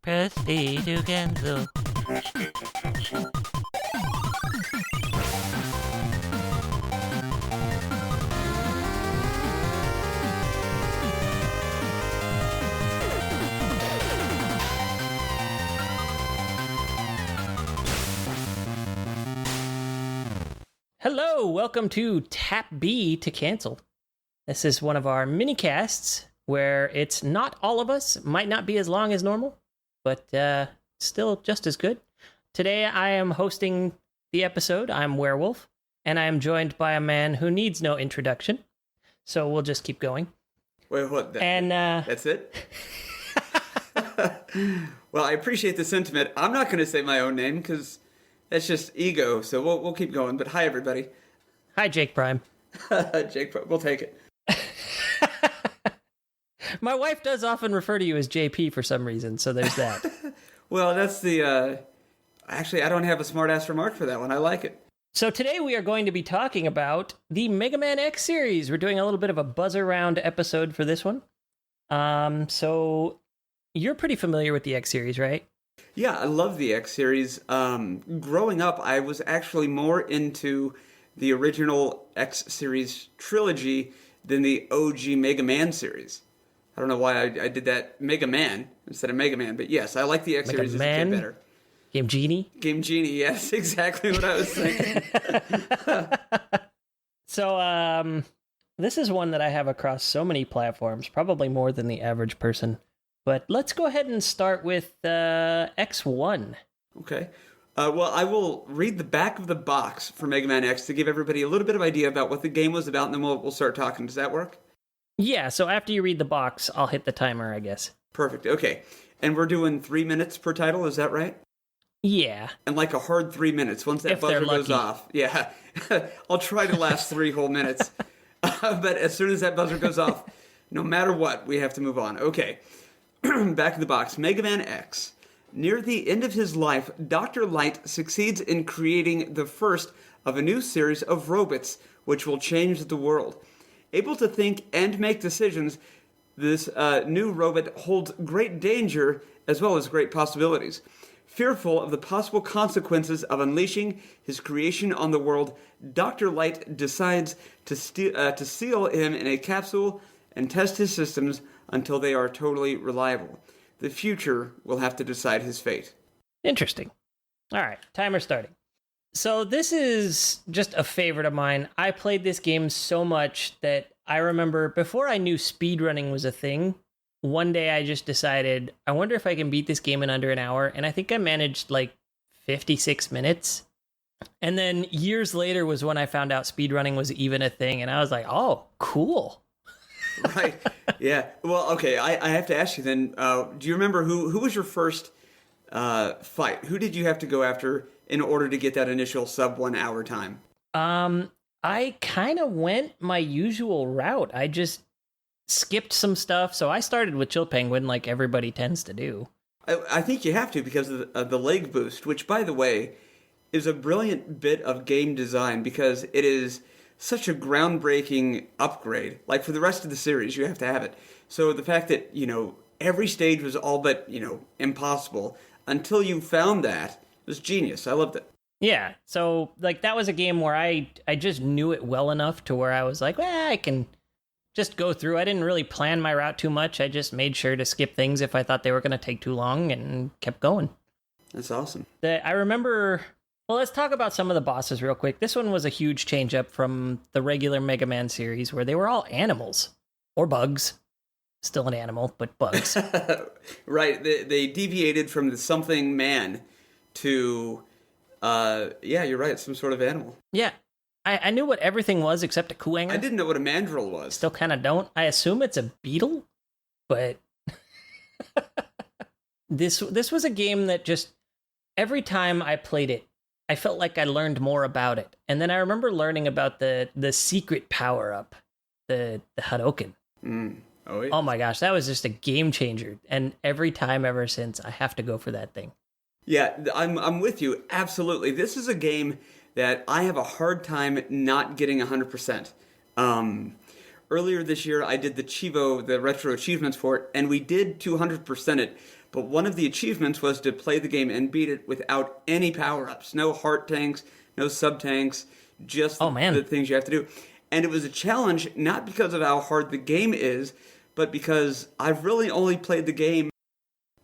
Proceed to cancel. Hello, welcome to Tap B to Cancel. This is one of our mini casts where it's not all of us, might not be as long as normal, but still just as good. Today I am hosting the episode. I'm Werewolf, and I am joined by a man who needs no introduction. So we'll just keep going. Wait, what? That's it? Well, I appreciate the sentiment. I'm not going to say my own name because that's just ego. So we'll keep going. But hi, everybody. Hi, Jake Prime. Jake Prime. We'll take it. My wife does often refer to you as JP for some reason, so there's that. Well, that's the... Actually, I don't have a smart-ass remark for that one. I like it. So today we are going to be talking about the Mega Man X series. We're doing a little bit of a buzzer round episode for this one. So you're pretty familiar with the X series, right? Yeah, I love the X series. Growing up, I was actually more into the original X series trilogy than the OG Mega Man series. I don't know why I did that Mega Man instead of Mega Man, but yes, I like the X series as a kid better. Game Genie? Game Genie, yes, exactly what I was thinking. So, this is one that I have across so many platforms, probably more than the average person. But let's go ahead and start with X1. Okay. Well, I will read the back of the box for Mega Man X to give everybody a little bit of idea about what the game was about, and then we'll start talking. Does that work? Yeah, so after you read the box, I'll hit the timer, I guess. Perfect. Okay. And we're doing 3 minutes per title, is that right? Yeah. And like a hard 3 minutes once that buzzer goes off. Yeah. I'll try to last 3 whole minutes. But as soon as that buzzer goes off, no matter what, we have to move on. Okay. Back of the box. Mega Man X. Near the end of his life, Dr. Light succeeds in creating the first of a new series of robots which will change the world. Able to think and make decisions, this new robot holds great danger as well as great possibilities. Fearful of the possible consequences of unleashing his creation on the world, Dr. Light decides to seal him in a capsule and test his systems until they are totally reliable. The future will have to decide his fate. Interesting. All right, timer starting. So this is just a favorite of mine. I played this game so much that I remember before I knew speedrunning was a thing, one day I just decided, I wonder if I can beat this game in under an hour. And I think I managed like 56 minutes. And then years later was when I found out speedrunning was even a thing. And I was like, oh, cool. Right. Yeah. Well, okay. I have to ask you then, do you remember who was your first fight? Who did you have to go after in order to get that initial sub 1 hour time? I kind of went my usual route. I just skipped some stuff. So I started with Chill Penguin like everybody tends to do. I think you have to because of the leg boost, which, by the way, is a brilliant bit of game design because it is such a groundbreaking upgrade. Like for the rest of the series, you have to have it. So the fact that, every stage was all but, impossible until you found that was genius. I loved it. Yeah. So like that was a game where I just knew it well enough to where I was like, well, I can just go through. I didn't really plan my route too much. I just made sure to skip things if I thought they were going to take too long and kept going. That's awesome. I remember... Well, let's talk about some of the bosses real quick. This one was a huge change up from the regular Mega Man series where they were all animals or bugs. Still an animal, but bugs. Right. They deviated from the something man to, yeah, you're right, some sort of animal. Yeah. I knew what everything was except a kuwanger. I didn't know what a mandrill was. Still kind of don't. I assume it's a beetle, but this was a game that just every time I played it, I felt like I learned more about it. And then I remember learning about the secret power-up, the Hadoken. Oh, yeah. Oh my gosh, that was just a game changer. And every time ever since, I have to go for that thing. Yeah, I'm with you. Absolutely. This is a game that I have a hard time not getting 100%. Earlier this year, I did the Chivo, the retro achievements for it, and we did 200% it. But one of the achievements was to play the game and beat it without any power-ups. No heart tanks, no sub-tanks, just the things you have to do. And it was a challenge, not because of how hard the game is, but because I've really only played the game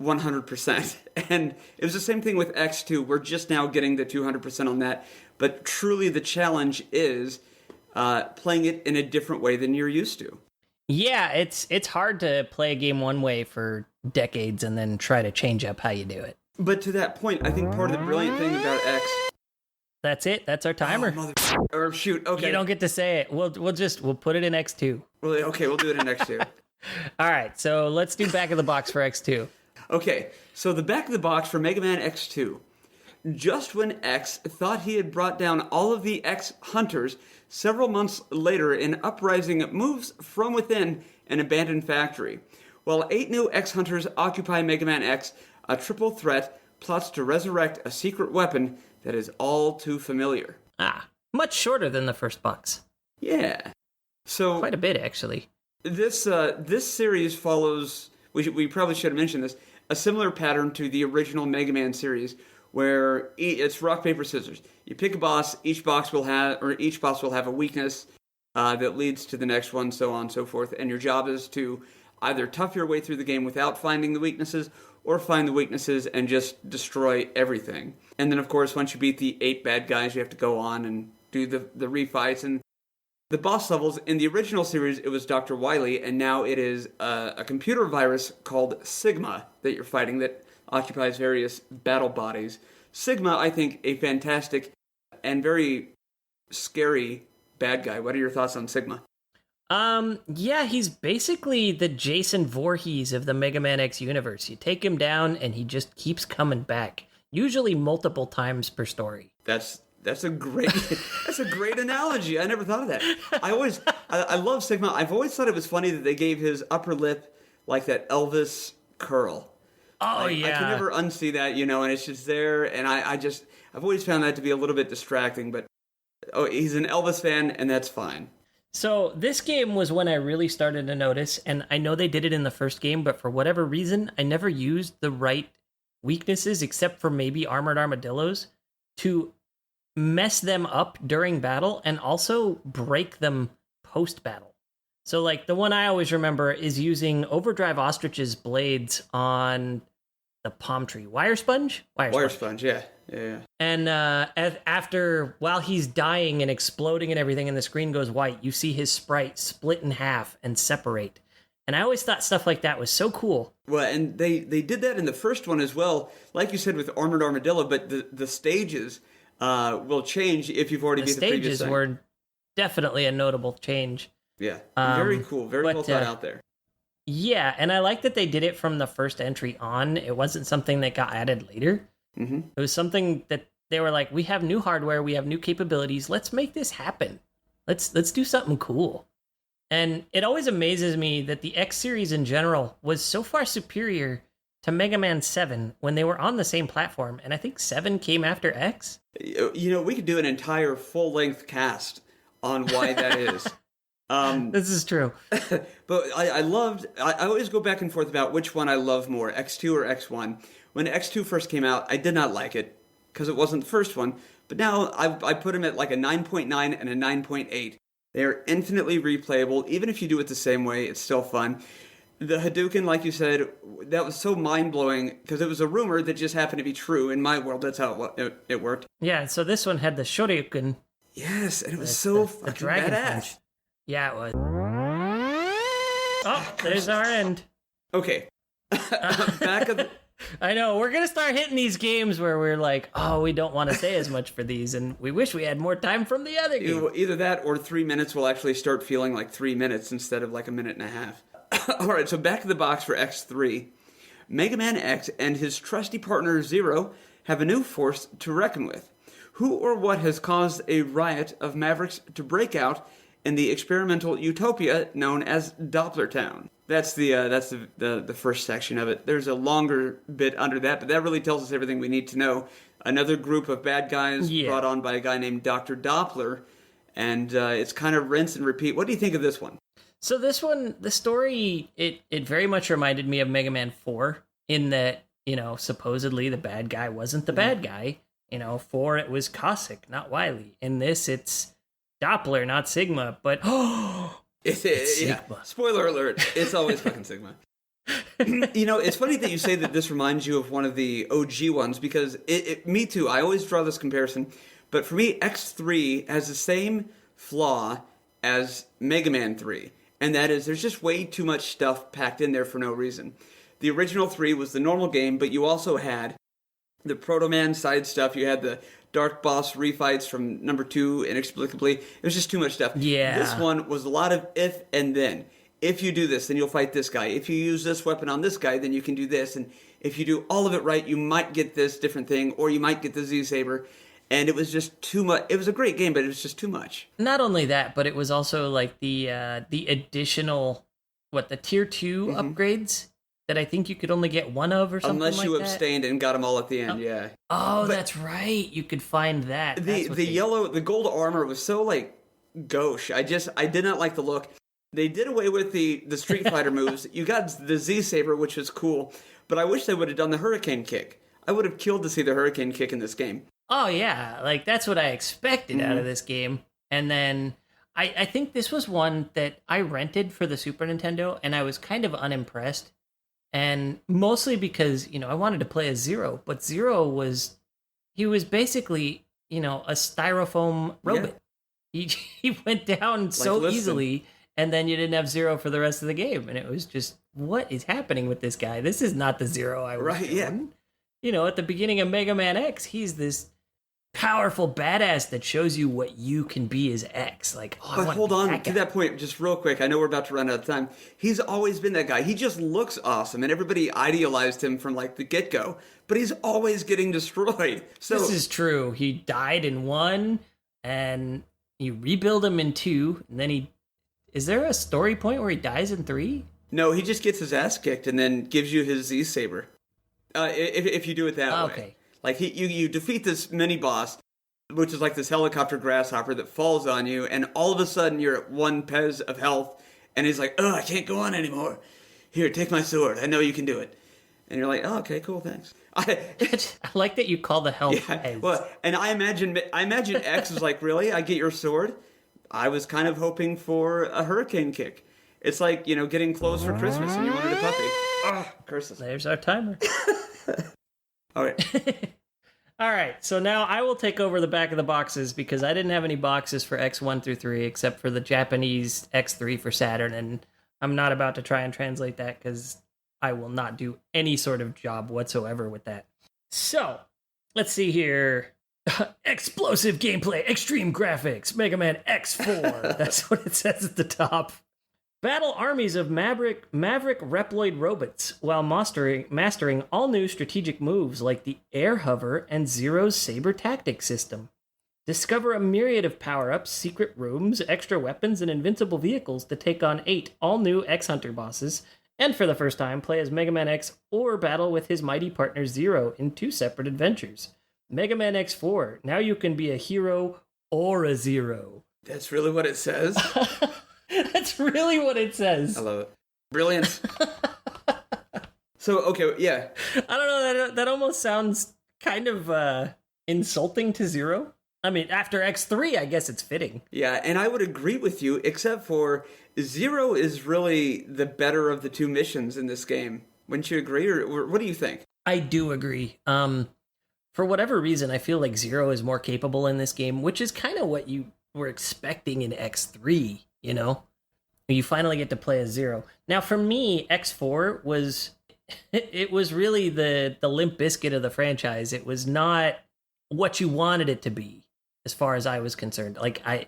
100%. And it was the same thing with X2. We're just now getting the 200% on that. But truly the challenge is playing it in a different way than you're used to. Yeah, it's hard to play a game one way for decades and then try to change up how you do it. But to that point, I think part of the brilliant thing about X... That's it. That's our timer. Or shoot, okay. You don't get to say it. We'll put it in X2. Okay, we'll do it in X2. All right, so let's do back of the box for X2. Okay, so the back of the box for Mega Man X2. Just when X thought he had brought down all of the X hunters, several months later an uprising moves from within an abandoned factory. While 8 new X hunters occupy Mega Man X, a triple threat plots to resurrect a secret weapon that is all too familiar. Much shorter than the first box. Yeah. So quite a bit, actually. This series follows, we probably should have mentioned this, a similar pattern to the original Mega Man series, where it's rock, paper, scissors. You pick a boss, each boss will have a weakness that leads to the next one, so on and so forth, and your job is to either tough your way through the game without finding the weaknesses, or find the weaknesses and just destroy everything. And then, of course, once you beat the 8 bad guys, you have to go on and do the refights. And the boss levels, in the original series, it was Dr. Wily, and now it is a computer virus called Sigma that you're fighting that occupies various battle bodies. Sigma, I think, a fantastic and very scary bad guy. What are your thoughts on Sigma? Yeah, he's basically the Jason Voorhees of the Mega Man X universe. You take him down and he just keeps coming back, usually multiple times per story. That's a great analogy. I never thought of that. I love Sigma. I've always thought it was funny that they gave his upper lip like that Elvis curl. Oh, yeah. I can never unsee that, and it's just there, and I've always found that to be a little bit distracting, but he's an Elvis fan, and that's fine. So this game was when I really started to notice, and I know they did it in the first game, but for whatever reason, I never used the right weaknesses, except for maybe Armored Armadillos, to mess them up during battle and also break them post-battle. So, like, the one I always remember is using Overdrive Ostrich's blades on the palm tree. Wire Sponge, yeah. And while he's dying and exploding and everything, and the screen goes white, you see his sprite split in half and separate. And I always thought stuff like that was so cool. Well, and they did that in the first one as well, like you said with Armored Armadillo, but the stages will change if you've already beat the previous thing. The stages were definitely a notable change. Yeah, very cool. Very well thought out there. Yeah, and I like that they did it from the first entry on. It wasn't something that got added later. Mm-hmm. It was something that they were like, we have new hardware, we have new capabilities, let's make this happen. Let's do something cool. And it always amazes me that the X series in general was so far superior to Mega Man 7 when they were on the same platform, and I think 7 came after X. We could do an entire full-length cast on why that is. This is true. But I always go back and forth about which one I love more, X2 or X1. When X2 first came out, I did not like it because it wasn't the first one. But now I put them at like a 9.9 and a 9.8. They are infinitely replayable. Even if you do it the same way, it's still fun. The Hadouken, like you said, that was so mind-blowing because it was a rumor that just happened to be true. In my world, that's how it worked. Yeah, so this one had the Shoryuken. Yes, and it was so fucking dragon badass. punch. Yeah, it was. Oh, there's our end. Okay. Back of the... I know, we're going to start hitting these games where we're like, oh, we don't want to say as much for these, and we wish we had more time from the other game. Either that or 3 minutes will actually start feeling like 3 minutes instead of like a minute and a half. All right, so back to the box for X3. Mega Man X and his trusty partner Zero have a new force to reckon with. Who or what has caused a riot of Mavericks to break out in the experimental utopia known as Doppler Town? That's the first section of it. There's a longer bit under that, but that really tells us everything we need to know. Another group of bad guys brought on by a guy named Dr. Doppler, and it's kind of rinse and repeat. What do you think of this one? So this one, the story, it very much reminded me of Mega Man 4. in that, supposedly the bad guy wasn't the bad guy. 4, it was Cossack, not Wily. In this, it's Doppler, not Sigma, but it's Sigma. Yeah. Spoiler alert, it's always fucking Sigma. It's funny that you say that this reminds you of one of the OG ones, because me too, I always draw this comparison, but for me, X3 has the same flaw as Mega Man 3, and that is there's just way too much stuff packed in there for no reason. The original 3 was the normal game, but you also had the Proto Man side stuff, you had the Dark Boss refights from number 2 inexplicably. It was just too much stuff. Yeah. This one was a lot of if and then. If you do this, then you'll fight this guy. If you use this weapon on this guy, then you can do this. And if you do all of it right, you might get this different thing, or you might get the Z-Saber. And it was just too much. It was a great game, but it was just too much. Not only that, but it was also like the additional, the tier 2 upgrades that I think you could only get one of or something Unless like you that. abstained and got them all at the end, yeah. Oh, but that's right. You could find that. The gold armor was so, gauche. I did not like the look. They did away with the Street Fighter moves. You got the Z-Saber, which was cool, but I wish they would have done the Hurricane Kick. I would have killed to see the Hurricane Kick in this game. Oh, yeah. That's what I expected out of this game. And then I think this was one that I rented for the Super Nintendo, and I was kind of unimpressed. And mostly because, I wanted to play as Zero, but Zero was basically, a styrofoam robot. Yeah. He went down so easily, and then you didn't have Zero for the rest of the game. And it was just, what is happening with this guy? This is not the Zero I was doing. Yeah. At the beginning of Mega Man X, he's this powerful badass that shows you what you can be as X. But hold on to that point just real quick. I know we're about to run out of time. He's always been that guy. He just looks awesome, and everybody idealized him from the get-go. But he's always getting destroyed. So this is true. He died in 1, and you rebuild him in 2, and then is there a story point where he dies in 3? No, he just gets his ass kicked and then gives you his Z-Saber. If you do it that way. Okay. You defeat this mini boss, which is like this helicopter grasshopper that falls on you, and all of a sudden you're at 1 Pez of health, and he's like, "Oh, I can't go on anymore. Here, take my sword. I know you can do it." And you're like, "Oh, okay, cool, thanks." I like that you call the health Pez. Well, and I imagine X is like, "Really? I get your sword?" I was kind of hoping for a Hurricane Kick. It's like, getting clothes for Christmas and you wanted a puppy. Oh, curses. There's our timer. All right. All right, so now I will take over the back of the boxes because I didn't have any boxes for X1 through 3 except for the Japanese X3 for Saturn, and I'm not about to try and translate that because I will not do any sort of job whatsoever with that. So, let's see here. Explosive gameplay, extreme graphics, Mega Man X4. That's what it says at the top. Battle armies of Maverick Reploid robots while mastering all new strategic moves like the Air Hover and Zero's Saber Tactic system. Discover a myriad of power-ups, secret rooms, extra weapons, and invincible vehicles to take on 8 all-new X-Hunter bosses, and for the first time, play as Mega Man X or battle with his mighty partner Zero in 2 separate adventures. Mega Man X4, now you can be a hero or a Zero. That's really what it says? That's really what it says. I love it. Brilliant. So, okay, yeah. I don't know, that almost sounds kind of insulting to Zero. I mean, after X3, I guess it's fitting. Yeah, and I would agree with you, except for Zero is really the better of the 2 missions in this game. Wouldn't you agree, or what do you think? I do agree. For whatever reason, I feel like Zero is more capable in this game, which is kind of what you were expecting in X3, You finally get to play as Zero. Now, for me, X4 was... It was really the Limp Bizkit of the franchise. It was not what you wanted it to be, as far as I was concerned.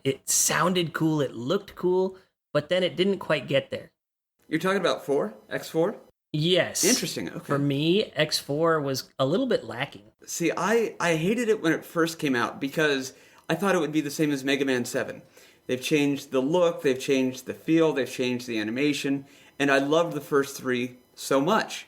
It sounded cool, it looked cool, but then it didn't quite get there. You're talking about 4? X4? Yes. Interesting, okay. For me, X4 was a little bit lacking. See, I hated it when it first came out because I thought it would be the same as Mega Man 7. They've changed the look, they've changed the feel, they've changed the animation, and I loved the first 3 so much.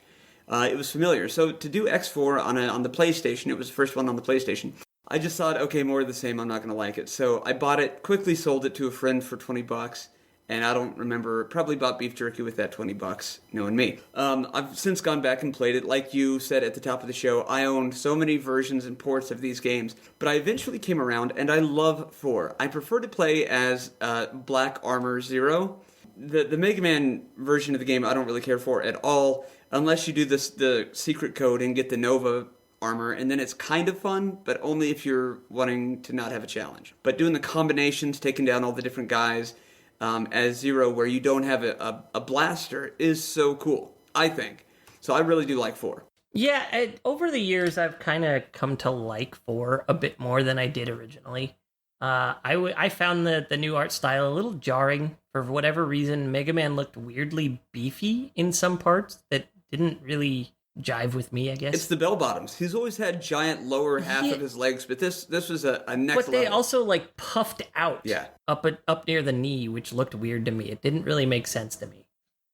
It was familiar. So to do X4 on the PlayStation, it was the first one on the PlayStation, I just thought, okay, more of the same, I'm not going to like it. So I bought it, quickly sold it to a friend for $20, And I don't remember, probably bought beef jerky with that $20, knowing me. I've since gone back and played it. Like you said at the top of the show, I owned so many versions and ports of these games. But I eventually came around, and I love 4. I prefer to play as Black Armor Zero. The Mega Man version of the game I don't really care for at all, unless you do the secret code and get the Nova armor, and then it's kind of fun, but only if you're wanting to not have a challenge. But doing the combinations, taking down all the different guys... as Zero, where you don't have a blaster, is so cool, I think. So I really do like 4. Yeah, over the years, I've kind of come to like 4 a bit more than I did originally. I found the new art style a little jarring. For whatever reason, Mega Man looked weirdly beefy in some parts that didn't really jive with me, I guess. It's the bell bottoms. He's always had giant lower half of his legs, but this was a next level. But they also like puffed out up near the knee, which looked weird to me. It didn't really make sense to me.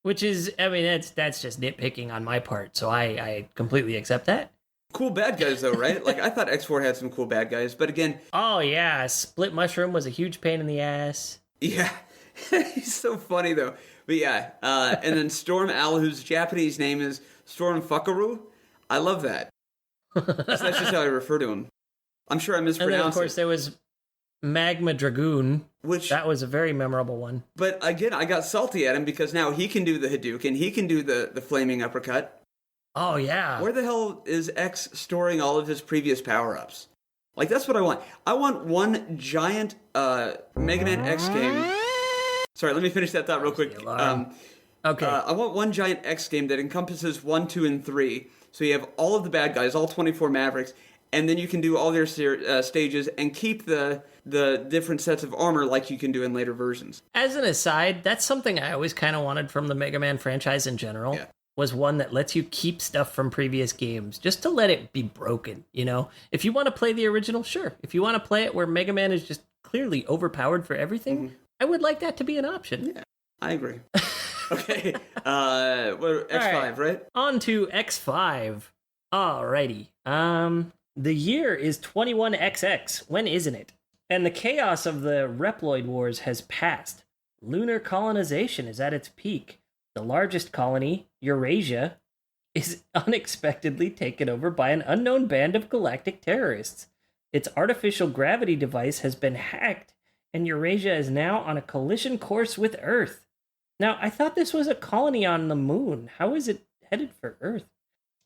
Which is, I mean, that's just nitpicking on my part, so I completely accept that. Cool bad guys, though, right? Like, I thought X4 had some cool bad guys, but again... Oh, yeah, Split Mushroom was a huge pain in the ass. Yeah, he's so funny, though. But yeah, and then Storm Owl, whose Japanese name is Storm Fuckaru. I love that. So that's just how I refer to him. I'm sure I mispronounced it. And then, of course, there was Magma Dragoon, that was a very memorable one. But again, I got salty at him because now he can do the Hadouken, he can do the flaming uppercut. Oh, yeah. Where the hell is X storing all of his previous power-ups? Like, that's what I want. I want one giant Mega Man X game. Sorry, let me finish that thought real quick. Okay. I want one giant X game that encompasses 1, 2, and 3. So you have all of the bad guys, all 24 Mavericks, and then you can do all their stages and keep the different sets of armor like you can do in later versions. As an aside, that's something I always kind of wanted from the Mega Man franchise in general. Yeah. Was one that lets you keep stuff from previous games, just to let it be broken, you know? If you want to play the original, sure. If you want to play it where Mega Man is just clearly overpowered for everything, I would like that to be an option. Yeah, I agree. Okay, X5, right? On to X5. Alrighty. The year is 21XX. When isn't it? And the chaos of the Reploid Wars has passed. Lunar colonization is at its peak. The largest colony, Eurasia, is unexpectedly taken over by an unknown band of galactic terrorists. Its artificial gravity device has been hacked, and Eurasia is now on a collision course with Earth. Now, I thought this was a colony on the moon. How is it headed for Earth?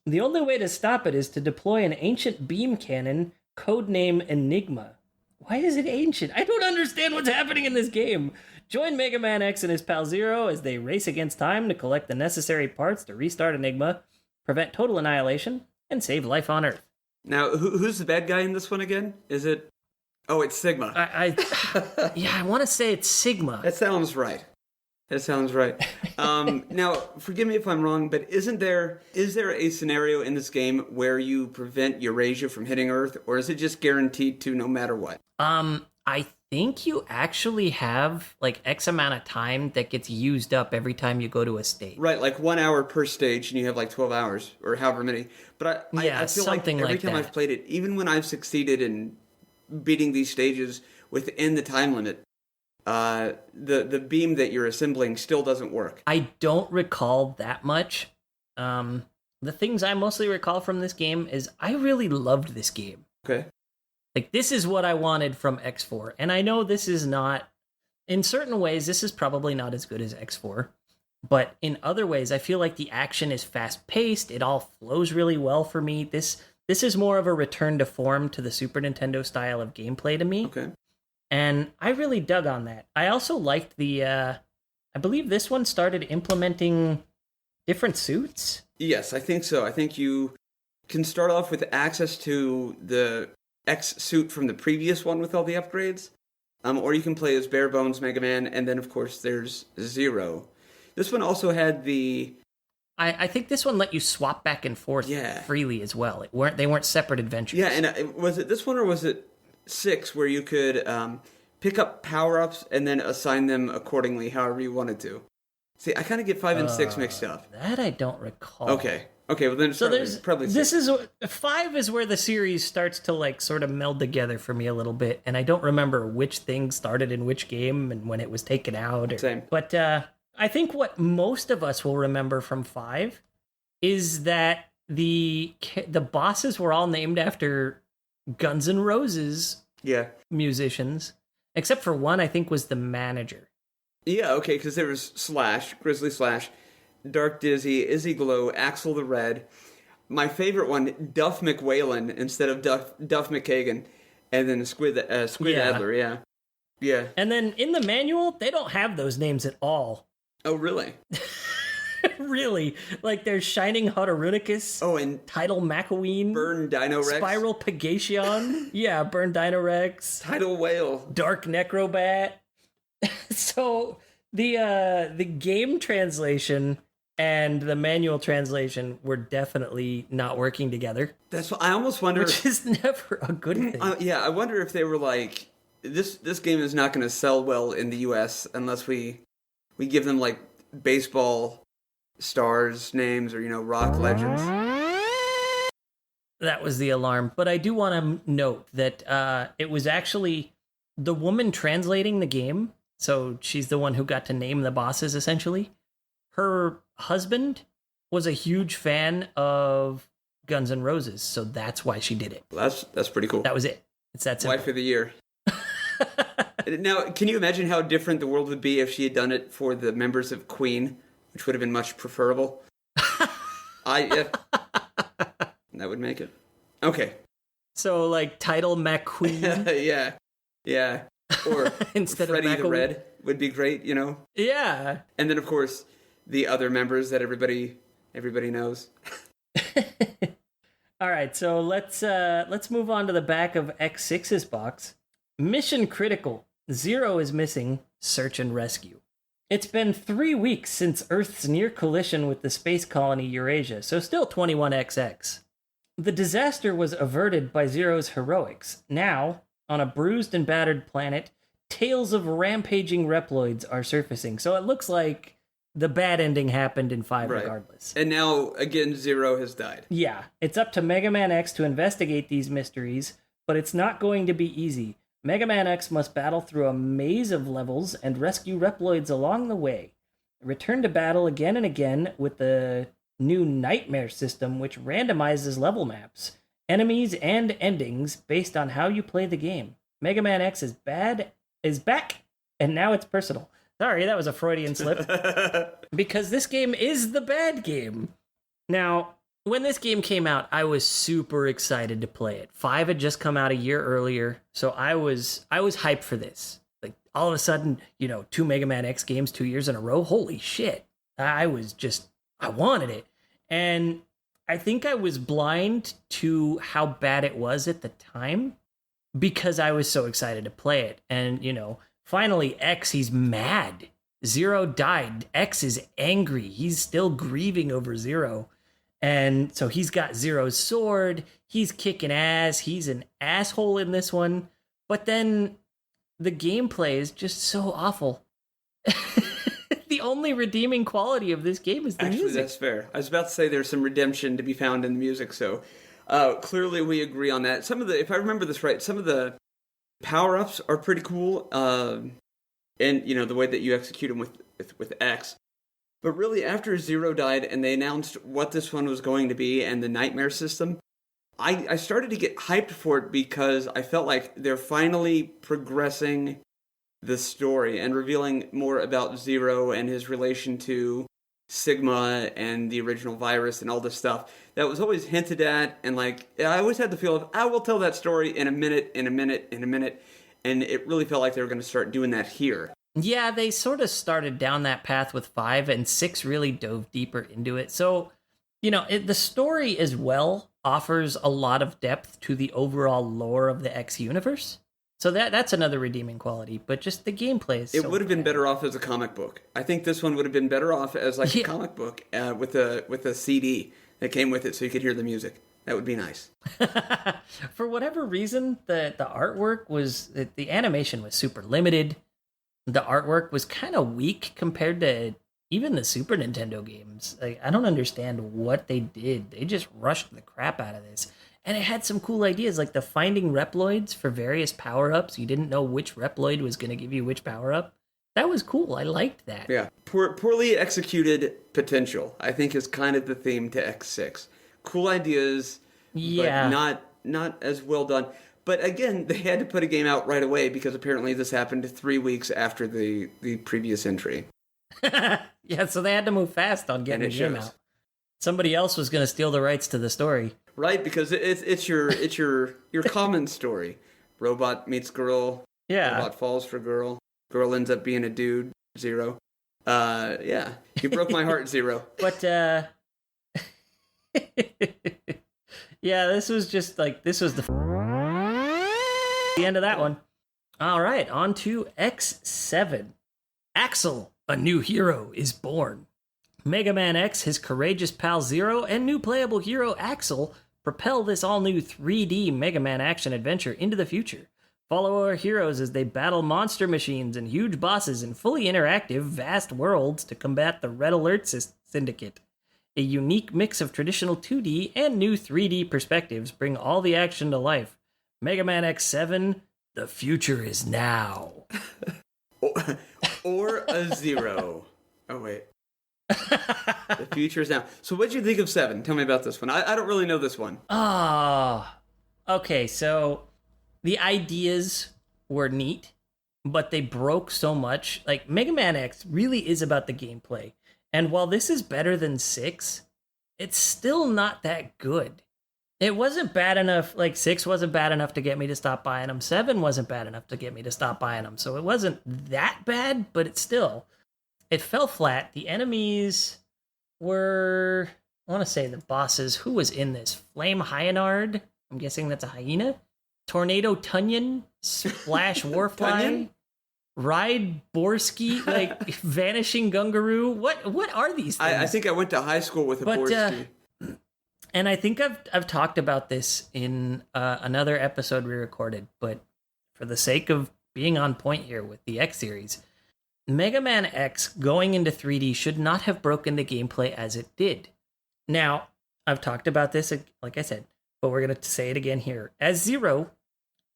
The only way to stop it is to deploy an ancient beam cannon, codename Enigma. Why is it ancient? I don't understand what's happening in this game. Join Mega Man X and his pal Zero as they race against time to collect the necessary parts to restart Enigma, prevent total annihilation, and save life on Earth. Now, who's the bad guy in this one again? Is it... Oh, it's Sigma. Yeah, I want to say it's Sigma. That sounds right. Now, forgive me if I'm wrong, but is there a scenario in this game where you prevent Eurasia from hitting Earth, or is it just guaranteed to no matter what? I think you actually have like X amount of time that gets used up every time you go to a stage. Right, like 1 hour per stage, and you have like 12 hours, or however many. But I feel like every time I've played it, even when I've succeeded in beating these stages within the time limit, the beam that you're assembling still doesn't work. I don't recall that much. The things I mostly recall from this game is I really loved this game. Okay. Like, this is what I wanted from X4. And I know this is not, in certain ways, this is probably not as good as X4. But in other ways, I feel like the action is fast-paced. It all flows really well for me. This is more of a return to form to the Super Nintendo style of gameplay to me. Okay. And I really dug on that. I also liked I believe this one started implementing different suits? Yes, I think so. I think you can start off with access to the X suit from the previous one with all the upgrades. Or you can play as Bare Bones Mega Man, and then, of course, there's Zero. This one also had the... I think this one let you swap back and forth freely as well. They weren't separate adventures. Yeah, and was it this one or was it 6 where you could pick up power-ups and then assign them accordingly however you wanted to? See, I kind of get 5 and 6 mixed up. That I don't recall. Okay. Okay, well then it's probably 6. 5 is where the series starts to like sort of meld together for me a little bit, and I don't remember which thing started in which game and when it was taken out. Same. But I think what most of us will remember from 5 is that the bosses were all named after Guns N' Roses musicians, except for one I think was the manager. Yeah, okay, because there was Slash, Grizzly Slash, Dark Dizzy, Izzy Glow, Axel the Red. My favorite one, Duff McWhalen instead of Duff McKagan, and then Squid Adler. Yeah. And then in the manual, they don't have those names at all. Oh, really? Really? Like there's Shining Hotarunicus. Oh, and Tidal Macaween. Burn Dino Rex. Spiral Pagation. Yeah, Burn Dino Rex. Tidal Whale. Dark Necrobat. So the game translation and the manual translation were definitely not working together. That's what I almost wonder. Which is never a good thing. I wonder if they were like, this game is not going to sell well in the U.S. unless we give them like baseball stars names or rock legends. That was the alarm. But I do want to note that it was actually the woman translating the game. So she's the one who got to name the bosses, essentially. Her husband was a huge fan of Guns N' Roses, so that's why she did it. Well, that's pretty cool. That was it. It's that simple. Wife of the year. Now, can you imagine how different the world would be if she had done it for the members of Queen, which would have been much preferable? That would make it. Okay. So, like, Tidal McQueen? Yeah. Or instead Freddy of the Red would be great, Yeah. And then, of course, the other members that everybody knows. All right, so let's move on to the back of X6's box. Mission critical. Zero is missing. Search and rescue. It's been 3 weeks since Earth's near collision with the space colony Eurasia, so still 21XX. The disaster was averted by Zero's heroics. Now, on a bruised and battered planet, tales of rampaging Reploids are surfacing. So it looks like the bad ending happened in 5 regardless. And now, again, Zero has died. Yeah, it's up to Mega Man X to investigate these mysteries, but it's not going to be easy. Mega Man X must battle through a maze of levels and rescue Reploids along the way. Return to battle again and again with the new Nightmare system, which randomizes level maps, enemies, and endings based on how you play the game. Mega Man X is back, and now it's personal. Sorry, that was a Freudian slip. Because this game is the bad game. Now, when this game came out, I was super excited to play it. 5 had just come out a year earlier, so I was hyped for this. Like, all of a sudden, 2 Mega Man X games 2 years in a row. Holy shit. I wanted it. And I think I was blind to how bad it was at the time because I was so excited to play it. And, finally, X, he's mad. Zero died. X is angry. He's still grieving over Zero. And so he's got Zero's sword. He's kicking ass. He's an asshole in this one. But then the gameplay is just so awful. The only redeeming quality of this game is the music. Actually, that's fair. I was about to say there's some redemption to be found in the music, so clearly we agree on that. If I remember this right, some of the power-ups are pretty cool, and the way that you execute them with X. But really, after Zero died and they announced what this one was going to be and the Nightmare system, I started to get hyped for it because I felt like they're finally progressing the story and revealing more about Zero and his relation to Sigma and the original virus and all this stuff that was always hinted at. And I always had the feel of, I will tell that story in a minute. And it really felt like they were going to start doing that here. Yeah, they sort of started down that path with 5, and 6 really dove deeper into it. So, the story as well offers a lot of depth to the overall lore of the X universe. So that's another redeeming quality, but just the gameplay is It would have been better off as a comic book. I think this one would have been better off as a comic book with a CD that came with it so you could hear the music. That would be nice. For whatever reason, the artwork the animation was super limited. The artwork was kind of weak compared to even the Super Nintendo games. Like, I don't understand what they did. They just rushed the crap out of this. And it had some cool ideas, like the finding Reploids for various power-ups. You didn't know which Reploid was going to give you which power-up. That was cool. I liked that. Yeah. Poorly executed potential, I think, is kind of the theme to X6. Cool ideas, but not as well done. But again, they had to put a game out right away because apparently this happened 3 weeks after the previous entry. Yeah, so they had to move fast on getting the game out. Somebody else was going to steal the rights to the story, right? Because it's your common story. Robot meets girl. Yeah. Robot falls for girl. Girl ends up being a dude. Zero. Yeah. You broke my heart, Zero. But yeah, this was the end of that one. All right, on to X7. Axel, a new hero, is born. Mega Man X, his courageous pal Zero, and new playable hero Axel propel this all-new 3D Mega Man action adventure into the future. Follow our heroes as they battle monster machines and huge bosses in fully interactive, vast worlds to combat the Red Alert Syndicate. A unique mix of traditional 2D and new 3D perspectives bring all the action to life. Mega Man X7, the future is now. Or a zero. Oh, wait. The future is now. So what did you think of 7? Tell me about this one. I don't really know this one. Okay, so the ideas were neat, but they broke so much. Like, Mega Man X really is about the gameplay. And while this is better than 6, it's still not that good. It wasn't bad enough, like 6 wasn't bad enough to get me to stop buying them. 7 wasn't bad enough to get me to stop buying them. So it wasn't that bad, but it fell flat. The enemies were, I want to say the bosses. Who was in this? Flame Hyenard? I'm guessing that's a hyena. Tornado Tunyon? Splash Warfly? Ride Borsky? Like Vanishing Gungaroo? What are these things? I think I went to high school with a Borsky. And I think I've talked about this in another episode we recorded, but for the sake of being on point here with the X series, Mega Man X going into 3D should not have broken the gameplay as it did. Now, I've talked about this, like I said, but we're going to say it again here. As Zero,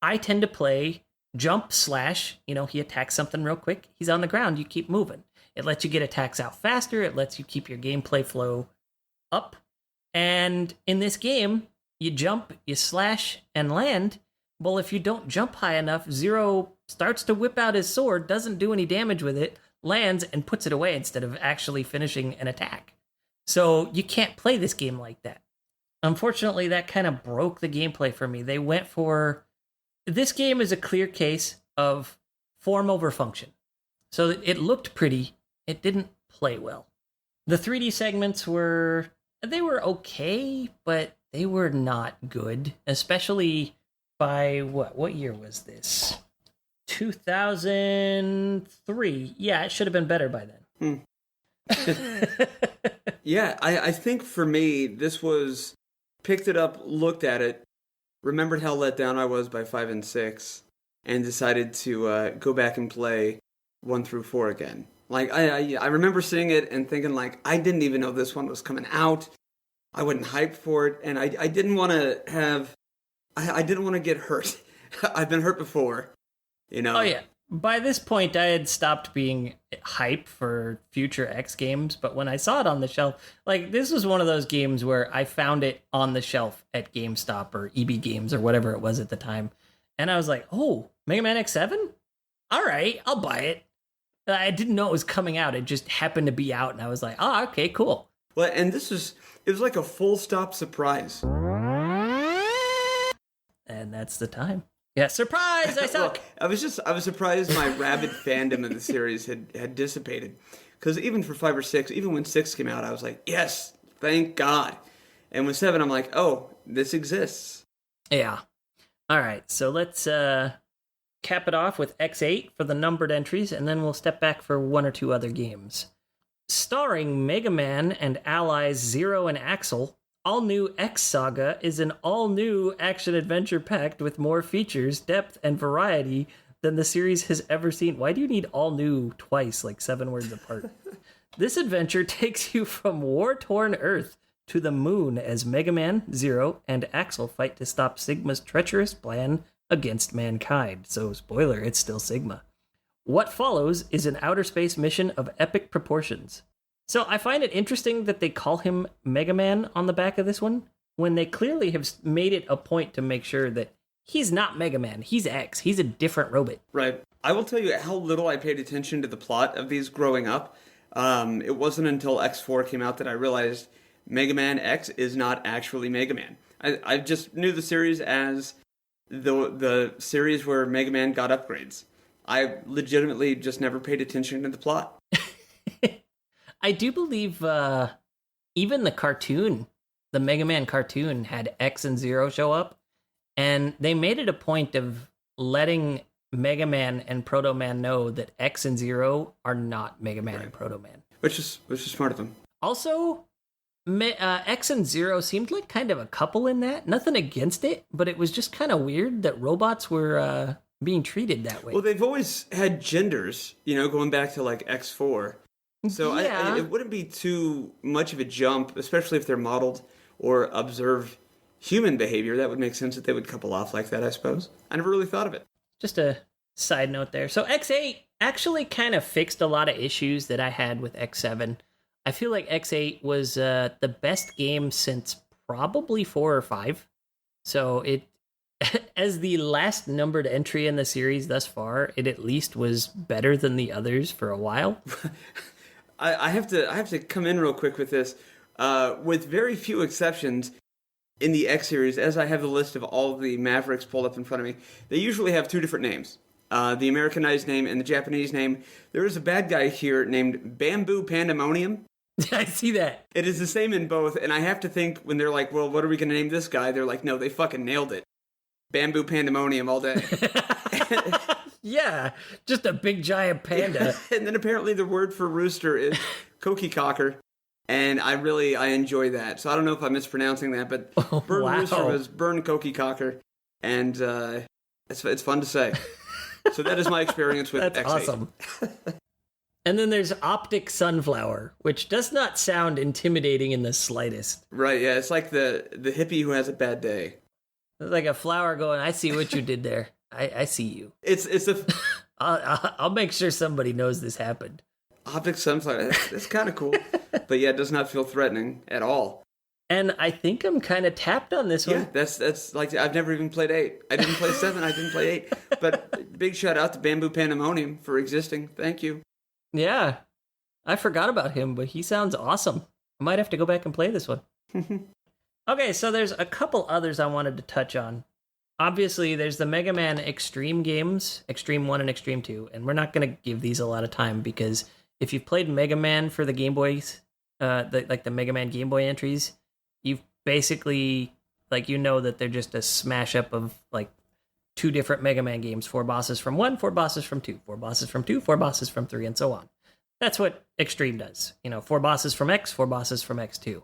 I tend to play jump slash, he attacks something real quick. He's on the ground. You keep moving. It lets you get attacks out faster. It lets you keep your gameplay flow up. And in this game, you jump, you slash, and land. Well, if you don't jump high enough, Zero starts to whip out his sword, doesn't do any damage with it, lands, and puts it away instead of actually finishing an attack. So you can't play this game like that. Unfortunately, that kind of broke the gameplay for me. They went for... This game is a clear case of form over function. So it looked pretty. It didn't play well. The 3D segments were okay, but they were not good, especially by what year was this? 2003. Yeah, it should have been better by then. Yeah, I think for me, this was, picked it up, looked at it, remembered how let down I was by 5 and 6, and decided to go back and play 1 through 4 again. Like, I remember seeing it and thinking, like, I didn't even know this one was coming out. I wasn't hyped for it, and I didn't want to I didn't want to get hurt. I've been hurt before, Oh, yeah. By this point, I had stopped being hype for future X games, but when I saw it on the shelf, like, this was one of those games where I found it on the shelf at GameStop or EB Games or whatever it was at the time, and I was like, oh, Mega Man X7? All right, I'll buy it. I didn't know it was coming out. It just happened to be out, and I was like, oh, okay, cool. Well, and it was like a full stop surprise. And that's the time. Yeah, surprise! I suck. Well, I was surprised my rabid fandom of the series had dissipated. Because even for 5 or 6, even when 6 came out, I was like, yes, thank God. And with 7, I'm like, oh, this exists. Yeah. All right, so let's cap it off with X8 for the numbered entries, and then we'll step back for 1 or 2 other games. Starring Mega Man and allies Zero and Axel, All New X Saga is an all-new action-adventure packed with more features, depth, and variety than the series has ever seen. Why do you need all new twice, like 7 words apart? This adventure takes you from war-torn Earth to the moon as Mega Man, Zero, and Axel fight to stop Sigma's treacherous plan against mankind. So, spoiler, it's still Sigma. What follows is an outer space mission of epic proportions. So I find it interesting that they call him Mega Man on the back of this one, when they clearly have made it a point to make sure that he's not Mega Man, he's X, he's a different robot. Right. I will tell you how little I paid attention to the plot of these growing up. It wasn't until X4 came out that I realized Mega Man X is not actually Mega Man. I just knew the series as the series where Mega Man got upgrades. I legitimately just never paid attention to the plot. I do believe even the cartoon, the Mega Man cartoon, had X and Zero show up, and they made it a point of letting Mega Man and Proto Man know that X and Zero are not Mega Man and Proto Man. Which is smart of them. Also, X and Zero seemed like kind of a couple in that. Nothing against it, but it was just kind of weird that robots were being treated that way. Well, they've always had genders, going back to like X4. So yeah. It wouldn't be too much of a jump, especially if they're modeled or observe human behavior. That would make sense that they would couple off like that, I suppose. I never really thought of it. Just a side note there. So X8 actually kind of fixed a lot of issues that I had with X7. I feel like X8 was the best game since probably 4 or 5. So it, as the last numbered entry in the series thus far, it at least was better than the others for a while. I have to come in real quick with this. With very few exceptions, in the X series, as I have the list of all of the Mavericks pulled up in front of me, they usually have 2 different names. The Americanized name and the Japanese name. There is a bad guy here named Bamboo Pandemonium. I see that. It is the same in both, and I have to think when they're like, well, what are we going to name this guy? They're like, no, they fucking nailed it. Bamboo Pandemonium all day. Yeah, just a big giant panda. And then apparently the word for rooster is Cocky-cocker. And I enjoy that. So I don't know if I'm mispronouncing that, but Burn Rooster was Burn Cocky-cocker. And it's fun to say. So that is my experience with That's X8. Awesome. And then there's Optic Sunflower, which does not sound intimidating in the slightest. Right, yeah. It's like the hippie who has a bad day. It's like a flower going, I see what you did there. I see you. It's a... I'll make sure somebody knows this happened. Optic Sunflower, that's kind of cool. But yeah, it does not feel threatening at all. And I think I'm kind of tapped on this one. Yeah, that's like, I've never even played 8. I didn't play 7, I didn't play 8. But big shout out to Bamboo Pandemonium for existing. Thank you. Yeah, I forgot about him, but he sounds awesome. I might have to go back and play this one. Okay, so there's a couple others I wanted to touch on. Obviously, there's the Mega Man Extreme games, Extreme 1 and Extreme 2, and we're not going to give these a lot of time because if you've played Mega Man for the Game Boys, the Mega Man Game Boy entries, you've basically, that they're just a smash up of, 2 different Mega Man games, 4 bosses from 1, 4 bosses from 2, 4 bosses from 2, 4 bosses from 3, and so on. That's what Extreme does. 4 bosses from X, 4 bosses from X2.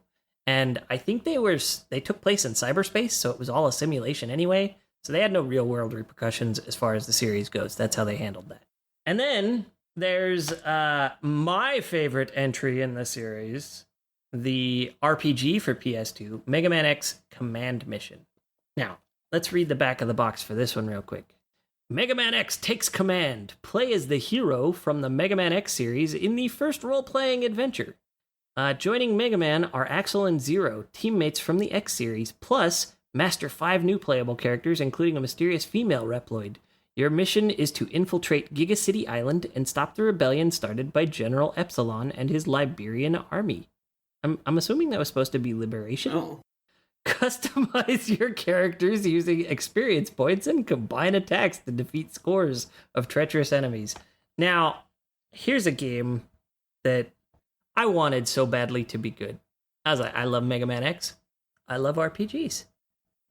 And I think they took place in cyberspace, so it was all a simulation anyway. So they had no real world repercussions as far as the series goes. That's how they handled that. And then there's my favorite entry in the series, the RPG for PS2, Mega Man X Command Mission. Now, let's read the back of the box for this one real quick. Mega Man X takes command. Play as the hero from the Mega Man X series in the first role-playing adventure. Joining Mega Man are Axel and Zero, teammates from the X series, plus master 5 new playable characters, including a mysterious female Reploid. Your mission is to infiltrate Giga City Island and stop the rebellion started by General Epsilon and his Liberian army. I'm assuming that was supposed to be Liberation? Oh. Customize your characters using experience points and combine attacks to defeat scores of treacherous enemies. Now, here's a game that I wanted so badly to be good. I was like, I love Mega Man X. I love RPGs.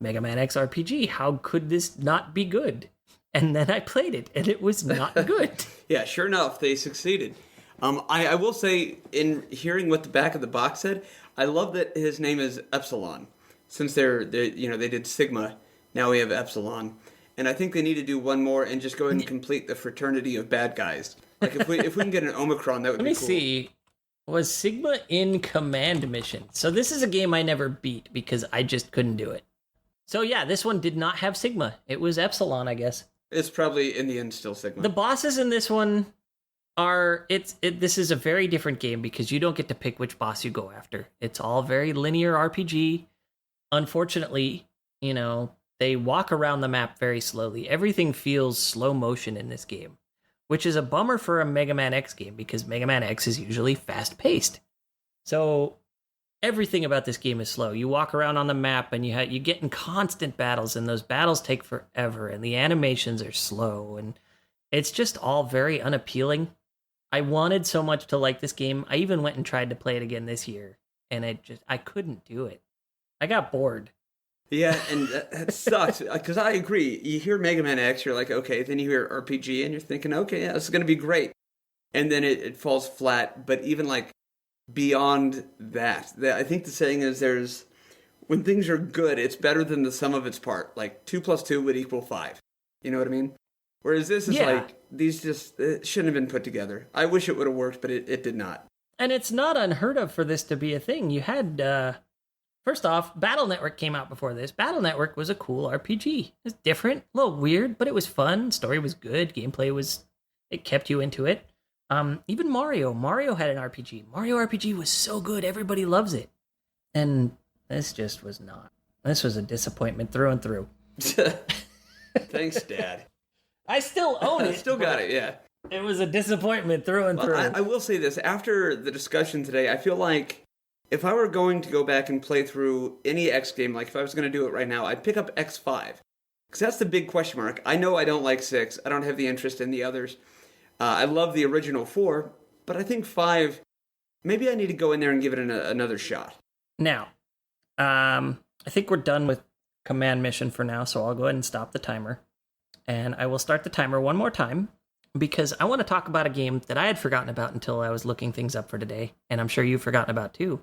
Mega Man X RPG. How could this not be good? And then I played it, and it was not good. Yeah, sure enough, they succeeded. I will say, in hearing what the back of the box said, I love that his name is Epsilon. Since they did Sigma, now we have Epsilon. And I think they need to do one more and just go ahead and complete the fraternity of bad guys. Like, if we can get an Omicron, that would be cool. Let me see. was Sigma in Command Mission. So this is a game I never beat because I just couldn't do it. So yeah, this one did not have Sigma. It was Epsilon, I guess. It's probably in the end still Sigma. The bosses in this one are this is a very different game because you don't get to pick which boss you go after. It's all very linear RPG. Unfortunately, they walk around the map very slowly. Everything feels slow motion in this game, which is a bummer for a Mega Man X game because Mega Man X is usually fast-paced. So everything about this game is slow. You walk around on the map and you get in constant battles, and those battles take forever, and the animations are slow, and it's just all very unappealing. I wanted so much to like this game. I even went and tried to play it again this year, and I couldn't do it. I got bored. Yeah, and that sucks, because I agree. You hear Mega Man X, you're like, okay, then you hear RPG, and you're thinking, okay, yeah, this is going to be great. And then it falls flat, but even like beyond that, I think the saying is when things are good, it's better than the sum of its part. Like 2 + 2 would equal 5. You know what I mean? Whereas this is like, these just shouldn't have been put together. I wish it would have worked, but it did not. And it's not unheard of for this to be a thing. You had, first off, Battle Network came out before this. Battle Network was a cool RPG. It was different, a little weird, but it was fun. Story was good. Gameplay it kept you into it. Even Mario had an RPG. Mario RPG was so good. Everybody loves it. And this just was not. This was a disappointment through and through. Thanks, Dad. I still own it. Still got it, yeah. It was a disappointment through and through. I will say this. After the discussion today, I feel like if I were going to go back and play through any X game, like if I was going to do it right now, I'd pick up X5. Because that's the big question mark. I know I don't like 6. I don't have the interest in the others. I love the original 4, but I think 5, maybe I need to go in there and give it another shot. Now, I think we're done with Command Mission for now, so I'll go ahead and stop the timer. And I will start the timer one more time, because I want to talk about a game that I had forgotten about until I was looking things up for today, and I'm sure you've forgotten about too.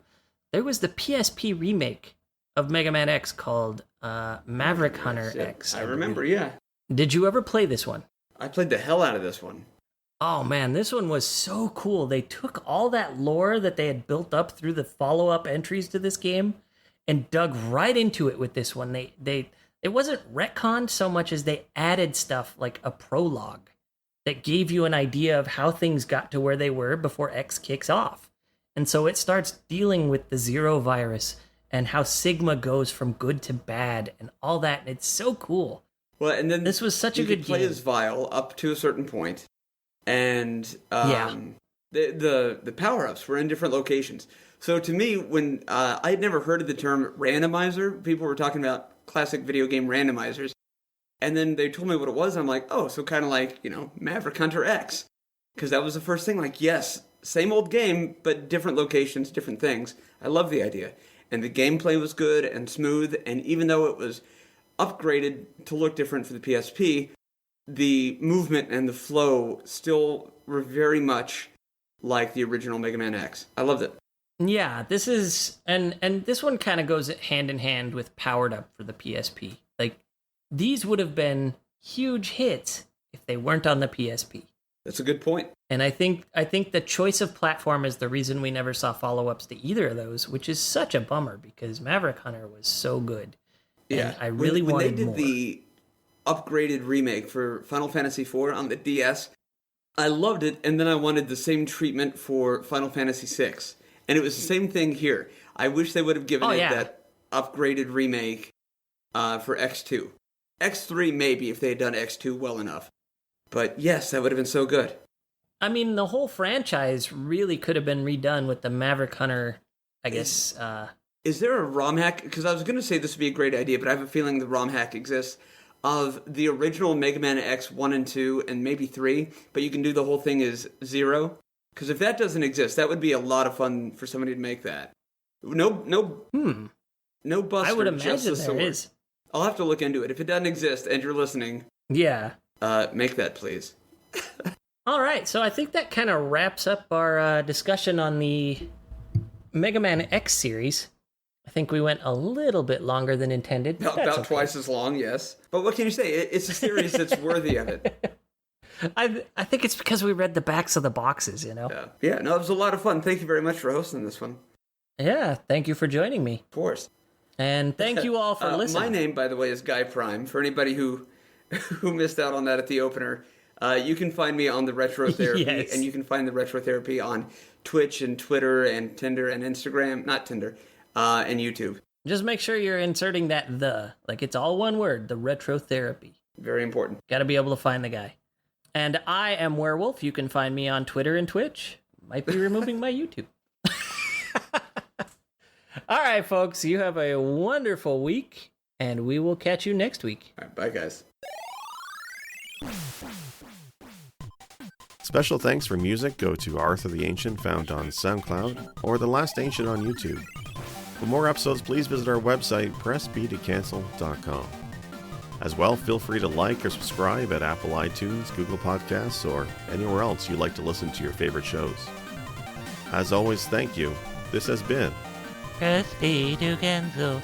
There was the PSP remake of Mega Man X called Maverick Hunter X. I remember, yeah. Did you ever play this one? I played the hell out of this one. Oh man, this one was so cool. They took all that lore that they had built up through the follow-up entries to this game and dug right into it with this one. It wasn't retconned so much as they added stuff like a prologue that gave you an idea of how things got to where they were before X kicks off. And so it starts dealing with the Zero virus and how Sigma goes from good to bad and all that. And it's so cool. Well, and then this was such a good game. You could play as Vile up to a certain point, and the power-ups were in different locations. So to me, when I had never heard of the term randomizer, people were talking about classic video game randomizers, and then they told me what it was, and I'm like, oh, so kind of like, Maverick Hunter X, because that was the first thing, like, yes, same old game, but different locations, different things. I love the idea. And the gameplay was good and smooth, and even though it was upgraded to look different for the PSP, the movement and the flow still were very much like the original Mega Man X. I loved it. Yeah, this is, and this one kind of goes hand in hand with Powered Up for the PSP. Like, these would have been huge hits if they weren't on the PSP. That's a good point. And I think the choice of platform is the reason we never saw follow-ups to either of those, which is such a bummer because Maverick Hunter was so good. Yeah, and I really wanted more. When they did the upgraded remake for Final Fantasy IV on the DS, I loved it, and then I wanted the same treatment for Final Fantasy VI. And it was the same thing here. I wish they would have given that upgraded remake for X2. X3 maybe if they had done X2 well enough. But yes, that would have been so good. I mean, the whole franchise really could have been redone with the Maverick Hunter, I guess. Is there a ROM hack? Because I was going to say this would be a great idea, but I have a feeling the ROM hack exists of the original Mega Man X 1 and 2 and maybe 3, but you can do the whole thing as 0. Because if that doesn't exist, that would be a lot of fun for somebody to make that. No buster. I would imagine just there is. I'll have to look into it. If it doesn't exist and you're listening, make that, please. All right, so I think that kind of wraps up our discussion on the Mega Man X series. I think we went a little bit longer than intended. About twice as long, yes. But what can you say? It's a series that's worthy of it. I think it's because we read the backs of the boxes, you know? Yeah, no, it was a lot of fun. Thank you very much for hosting this one. Yeah, thank you for joining me. Of course. And thank you all for listening. My name, by the way, is Guy Prime. For anybody who missed out on that at the opener, you can find me on the Retro Therapy, Yes. and you can find the Retro Therapy on Twitch and Twitter and Tinder and Instagram, not Tinder, and YouTube. Just make sure you're inserting that like it's all one word, the Retro Therapy. Very important. Got to be able to find the guy. And I am Werewolf. You can find me on Twitter and Twitch. Might be removing my YouTube. All right, folks. You have a wonderful week, and we will catch you next week. All right, bye, guys. Special thanks for music go to Arthur the Ancient, found on SoundCloud, or The Last Ancient on YouTube. For more episodes, please visit our website, pressbtocancel.com. As well, feel free to like or subscribe at Apple iTunes, Google Podcasts, or anywhere else you like to listen to your favorite shows. As always, thank you. This has been Press B to cancel.